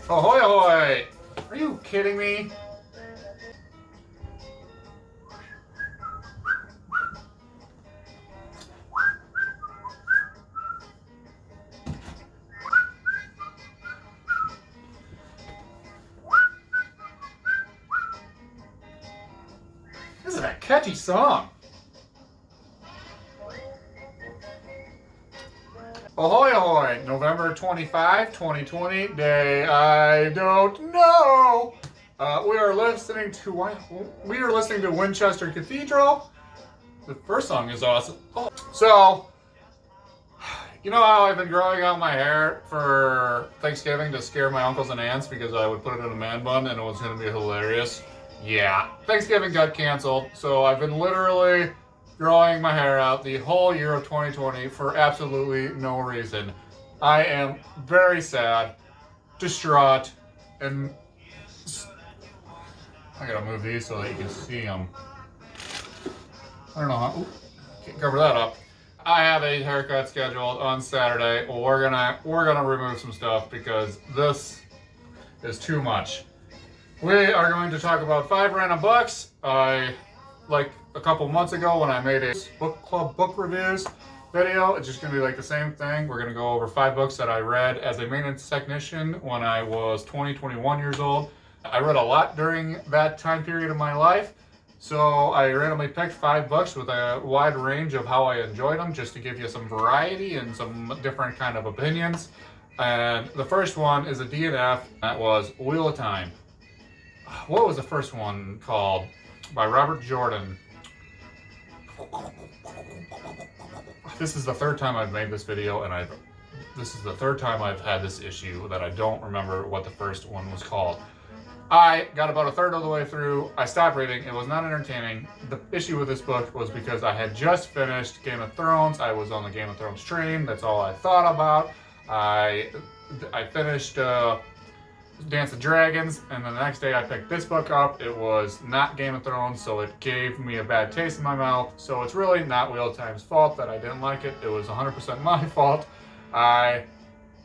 Ahoy, ahoy! Are you kidding me? This is a catchy song. Ahoy, ahoy! November 25, 2020, day I don't know. We are listening to Winchester Cathedral. The first song is awesome. Oh. So, you know how I've been growing out my hair for Thanksgiving to scare my uncles and aunts because I would put it in a man bun and it was going to be hilarious? Yeah, Thanksgiving got canceled, so I've been literally growing my hair out the whole year of 2020 for absolutely no reason. I am very sad, distraught, and I gotta move these so that you can see them. I don't know how. Can't cover that up. I have a haircut scheduled on Saturday. Well, we're gonna remove some stuff because this is too much. We are going to talk about 5 random books. Like a couple months ago when I made a book club book reviews video, it's just gonna be like the same thing. We're gonna go over 5 books that I read as a maintenance technician when I was 21 years old. I read a lot during that time period of my life, so I randomly picked 5 books with a wide range of how I enjoyed them, just to give you some variety and some different kind of opinions. And the first one is a DNF. That was Wheel of Time. What was the first one called? By Robert Jordan. This is the 3rd time I've made this video, and this is the 3rd time I've had this issue that I don't remember what the first one was called. I got about a third of the way through. I stopped reading. It was not entertaining. The issue with this book was because I had just finished Game of Thrones. I was on the Game of Thrones train. That's all I thought about. I finished Dance of Dragons, and then the next day I picked this book up. It was not Game of Thrones, so it gave me a bad taste in my mouth. So it's really not Wheel of Time's fault that I didn't like it. It was 100% my fault. I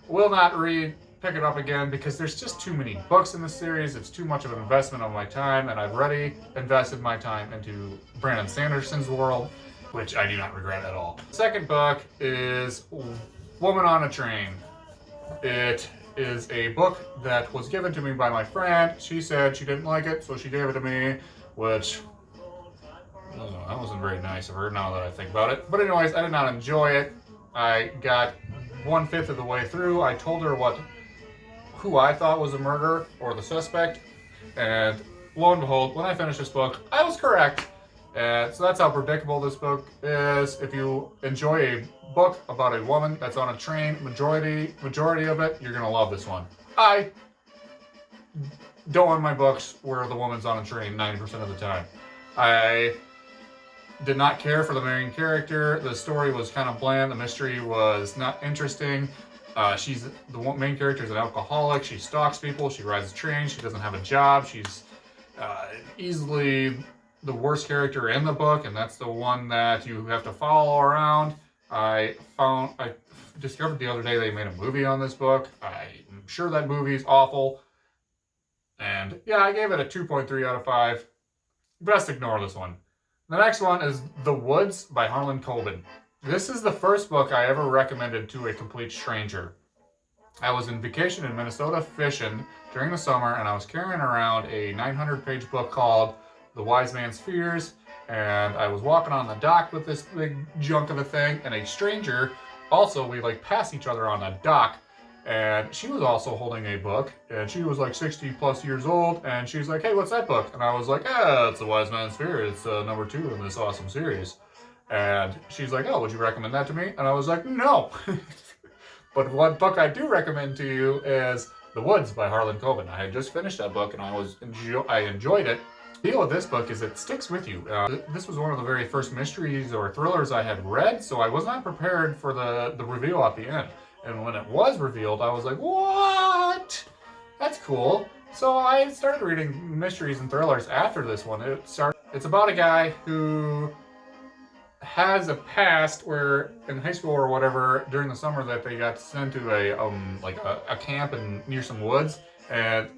will not pick it up again because there's just too many books in the series. It's too much of an investment of my time, and I've already invested my time into Brandon Sanderson's world, which I do not regret at all. Second book is Woman on a Train. It is a book that was given to me by my friend. She said she didn't like it, so she gave it to me, which, I don't know, that wasn't very nice of her now that I think about it. But anyways, I did not enjoy it. I got 1/5 of the way through. I told her who I thought was the murderer or the suspect, and lo and behold, when I finished this book, I was correct. And so that's how predictable this book is. If you enjoy a book about a woman that's on a train, majority of it, you're gonna love this one. I don't want my books where the woman's on a train 90% of the time. I did not care for the main character. The story was kind of bland. The mystery was not interesting. The main character is an alcoholic. She stalks people. She rides trains. She doesn't have a job. She's easily the worst character in the book, and that's the one that you have to follow around. I discovered the other day they made a movie on this book. I'm sure that movie is awful. And yeah, I gave it a 2.3 out of 5. Best ignore this one. The next one is The Woods by Harlan Coben. This is the first book I ever recommended to a complete stranger. I was on vacation in Minnesota fishing during the summer, and I was carrying around a 900-page book called The Wise Man's Fears, and I was walking on the dock with this big junk of a thing, and a stranger, also, we pass each other on the dock, and she was also holding a book, and she was 60 plus years old, and she's like, hey, what's that book? And I was like, it's The Wise Man's Fears. It's number 2 in this awesome series. And she's like, oh, would you recommend that to me? And I was like, no. But one book I do recommend to you is The Woods by Harlan Coben. I had just finished that book, and I enjoyed it. The deal with this book is it sticks with you. This was one of the very first mysteries or thrillers I had read, so I was not prepared for the reveal at the end. And when it was revealed, I was like, what? That's cool. So I started reading mysteries and thrillers after this one. It's about a guy who has a past where in high school or whatever during the summer that they got sent to a camp near some woods, and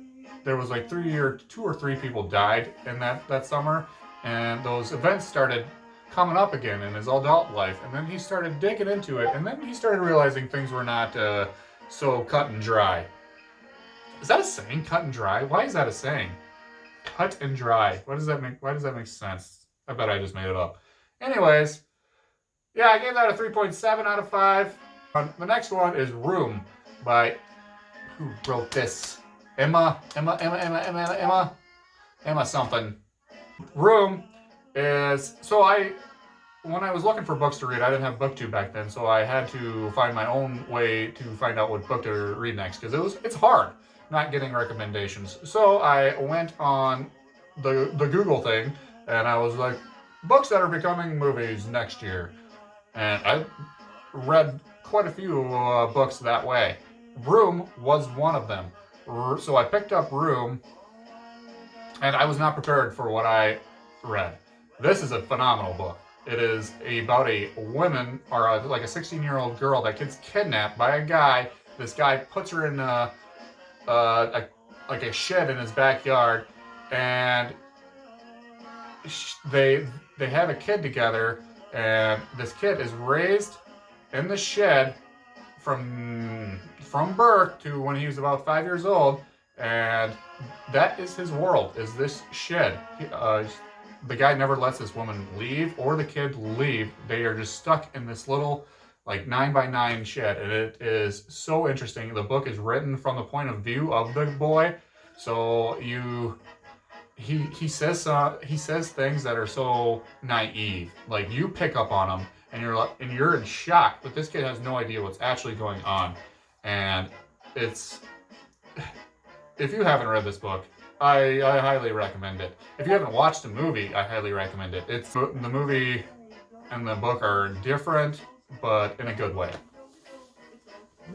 there was like 2 or 3 people died in that summer, and those events started coming up again in his adult life, and then he started digging into it, and then he started realizing things were not so cut and dry. Is that a saying? Cut and dry? Why is that a saying? Cut and dry. What does that make? Why does that make sense? I bet I just made it up. Anyways, yeah, I gave that a 3.7 out of 5. The next one is Room by, who wrote this? Emma something. Room is, when I was looking for books to read, I didn't have BookTube back then, so I had to find my own way to find out what book to read next, because it's hard not getting recommendations. So I went on the Google thing, and I was like, books that are becoming movies next year. And I read quite a few books that way. Room was one of them. So I picked up Room, and I was not prepared for what I read. This is a phenomenal book. It is about a woman, or like a 16-year-old girl that gets kidnapped by a guy. This guy puts her in a shed in his backyard, and they have a kid together, and this kid is raised in the shed from birth to when he was about 5 years old, and that is his world, is this shed. The guy never lets this woman leave or the kid leave. They are just stuck in this little like 9x9 shed, and it is so interesting. The book is written from the point of view of the boy, so he says things that are so naive, like you pick up on them, and you're in shock, but this kid has no idea what's actually going on. And it's, if you haven't read this book, I highly recommend it. If you haven't watched the movie, I highly recommend it. The movie and the book are different, but in a good way.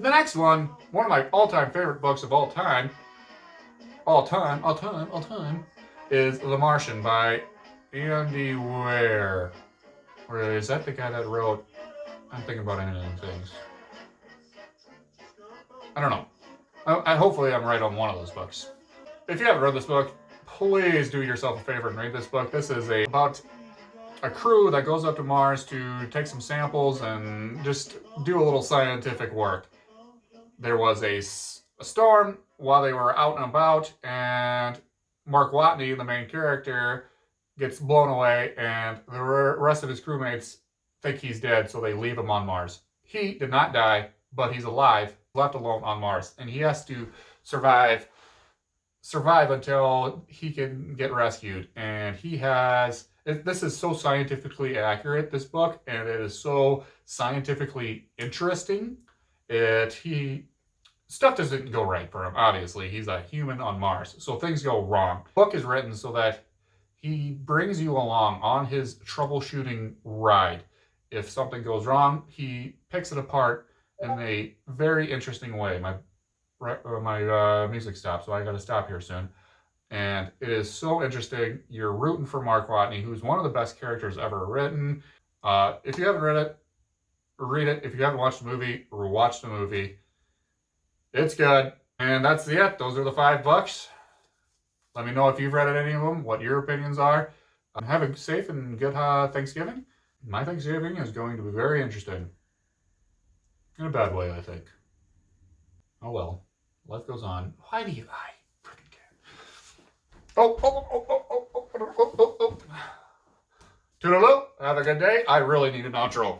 The next one of my all-time favorite books of all time, is The Martian by Andy Weir. Or is that the guy that wrote I'm Thinking About Ending Things? I don't know. Hopefully I'm right on one of those books. If you haven't read this book, please do yourself a favor and read this book. This is about a crew that goes up to Mars to take some samples and just do a little scientific work. There was a storm while they were out and about, and Mark Watney, the main character, gets blown away, and the rest of his crewmates think he's dead, so they leave him on Mars. He did not die, but he's alive, left alone on Mars, and he has to survive until he can get rescued. And this is so scientifically accurate, this book, and it is so scientifically interesting. Stuff doesn't go right for him, obviously. He's a human on Mars, so things go wrong. The book is written so that he brings you along on his troubleshooting ride. If something goes wrong, he picks it apart in a very interesting way. My music stopped, so I got to stop here soon. And it is so interesting. You're rooting for Mark Watney, who's one of the best characters ever written. If you haven't read it, read it. If you haven't watched the movie, watch the movie. It's good. And that's it. Those are the 5 books. Let me know if you've read any of them, what your opinions are. Have a safe and good Thanksgiving. My Thanksgiving is going to be very interesting. In a bad way, I think. Oh well. Life goes on. Why do you lie? Freaking cat. Oh. Toodaloo. Have a good day. I really need an outro.